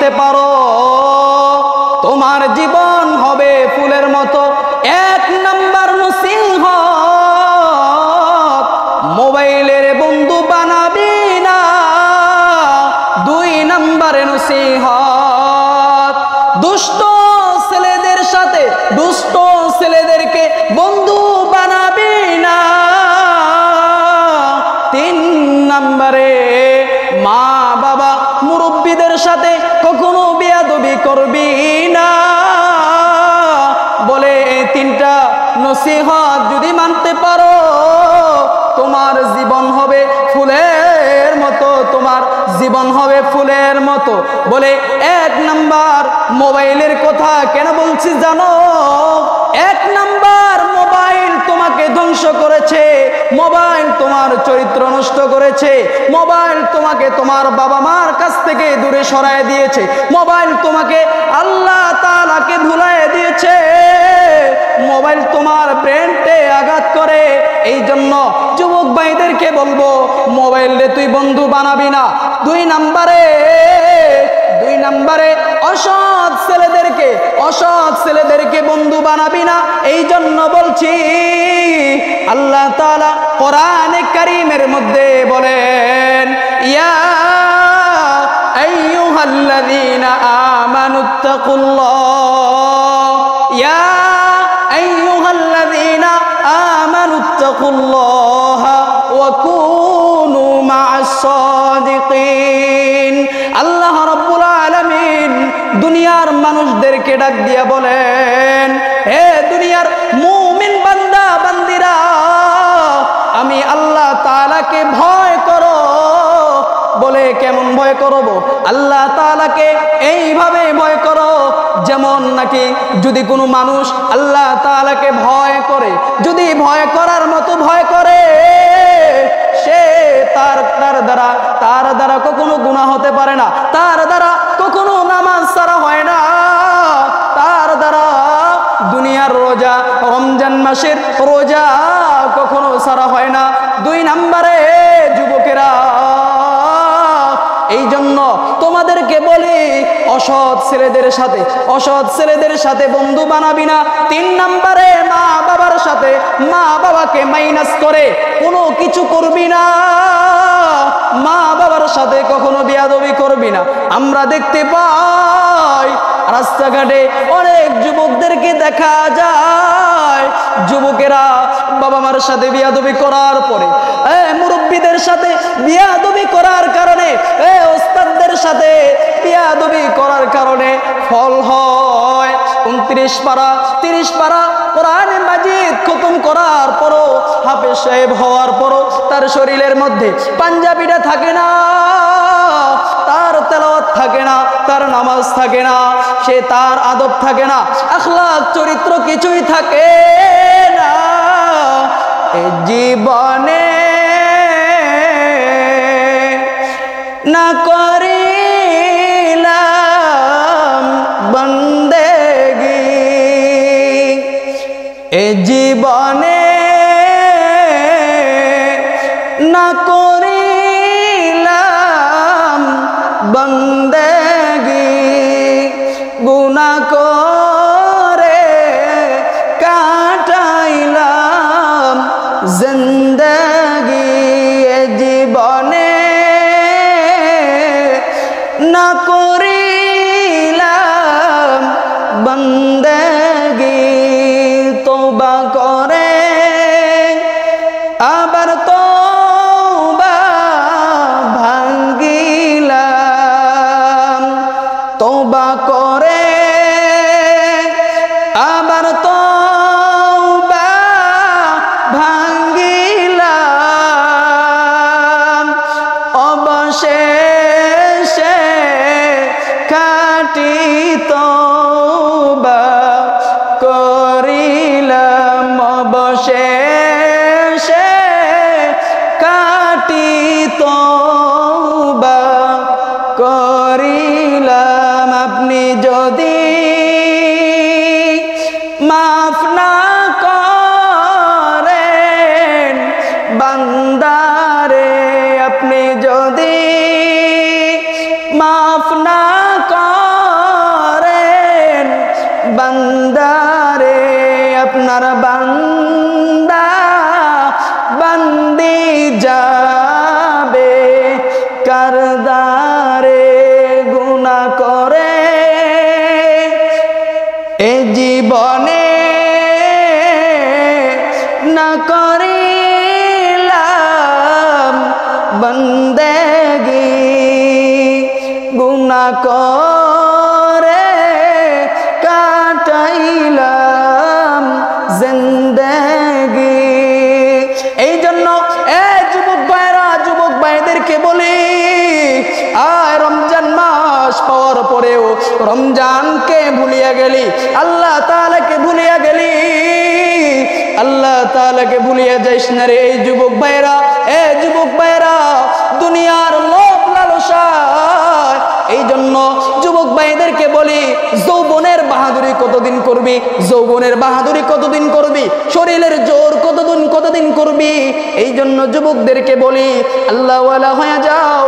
মানতে পারো তোমার জীবন হবে ফুলের মতো। 1 নাম্বার নসিহত, মোবাইলের বন্ধু বানাবি না। 2 নাম্বারে নসিহত, দুষ্ট ছেলেদের সাথে দুষ্ট ছেলেদেরকে বন্ধু বানাবি না। 3 নাম্বারে মা বাবা মুরব্বীদের সাথে কখনো বেয়াদবি করবি না। বলে এই 3টা নসিহত যদি মানতে পারো তোমার জীবন হবে ফুলের মতো, তোমার জীবন হবে ফুলের মতো। বলে 1 নাম্বার মোবাইলের কথা কেন বলছি জানো? 1 নাম্বার মোবাইল তোমাকে ধ্বংস করেছে, মোবাইল তোমার চরিত্র নষ্ট করেছে, মোবাইল তোমাকে তোমার বাবা মার কাছ থেকে দূরে সরায় দিয়েছে, মোবাইল তোমাকে আল্লাহ তাআলাকে ভুলায় দিয়েছে, মোবাইল তোমার ব্রেনতে আঘাত করে। এই জন্য যুবক ভাইদেরকে বলবো মোবাইলে তুই বন্ধু বানাবি না। 2 নাম্বারে অসৎ ছেলেদেরকে বন্ধু বানাবি না। এই জন্য বলছি আল্লাহ তাআলা কোরআনে কারীমের মধ্যে বলেন, ইয়া আইয়ুহাল্লাযীনা আমানুত্তাকুল্লাহ, ইয়া আইয়ুহাল্লাযীনা আমানুত্তাকুল্লাহা ওয়া কুনু মা'আস সাদিকিন। আল্লাহ রাব্বুল আলামিন দুনিয়ার মানুষদেরকে ডাক দিয়া বলেন, হে দুনিয়ার মুমিন বান্দা বান্দিরা, আমি আল্লাহ তাআলাকে ভয় করো। বলে কেমন ভয় করব? আল্লাহ তাআলাকে এইভাবে ভয় করো যেমন নাকি যদি কোনো মানুষ আল্লাহ তাআলাকে ভয় করে, যদি ভয় করার মতো ভয় করে, সে তার দ্বারা কখনো গুনাহ হতে পারে না, তার দ্বারা কখনো নামাজ ছাড়া হয় না, তার দ্বারা দুনিয়ার রোজা, রমজান মাসের রোজা কখনো ছাড়া হয় না। 2 নাম্বারে যুবকেরা, এই জন্য তোমাদেরকে বলি অসৎ ছেলেদের সাথে বন্ধু বানাবি না। 3 নাম্বারে মা বাবাকে মাইনাস করে কোনো কিছু করবি না, মা বাবার সাথে কখনো বেয়াদবি করবি না। আমরা দেখতে পাই রাস্তাঘাটে অনেক যুবকদেরকে দেখা যায়, যুবকেরা বাবা মার সাথে বেয়াদবি করার পরে, মুরব্বীদের সাথে বেয়াদবি করার কারণে, ওস্তাদদের সাথে বেয়াদবি করার কারণে ফল হয় 29 পারা 30 পারা কোরআন মাজিদ খতম করার পরও, হাফেজ সাহেব হওয়ার পরও তার শরীরের মধ্যে পাঞ্জাবিটা থাকে না, তার তেলাওয়াত থাকে না, তার নামাজ থাকে না, সে তার আদব থাকে না, আখলাক চরিত্র কিছুই থাকে না। এই জীবনে না করিলাম বন্দেগি, এ জীবনে না করিলাম বন্দেগি, গুনাহ করে কাটাইলাম জিন্দেগি। এ জীবনে না করিলাম বন্দেগি, তওবা করে আবার তওবা ভাঙ্গিলাম, তওবা করে আবার তওবা ভাঙ্গিলাম, অবশেষে খাঁটি তওবা করিলাম, অবশেষে খাঁটি তওবা করিলাম। আপনি যদি মাফ না করেন বান্দারে, আপনি যদি মাফ না করেন বান্দারে আপনার বান্দা বান্দি যাবে কারদারে গুনাহ করে এ জীবনে না করিলাম বন্দেগি গুনাহ করে কাটাইলাম জিন্দেগি। এই জন্য যুবক ভাইরা, যুবক ভাইদেরকে বলি, রমজান মাস পাওয়ার পরেও রমজানকে ভুলিয়া গেলি, আল্লাহ তাআলাকে ভুলিয়া গেলি, আল্লাহ তাআলাকে ভুলিয়া যাইস না রে। এই যুবক ভাইরা, যুবক ভাইরা, দুনিয়ার লোভ লালসা। এই জন্য যুবক ভাইদেরকে বলি, যৌবনের বাহাদুরি কতদিন করবি? যৌবনের বাহাদুরি কতদিন করবি? শরীরের জোর কতদিন করবি? এই জন্য যুবকদেরকে বলি, আল্লাহওয়ালা হয়ে যাও।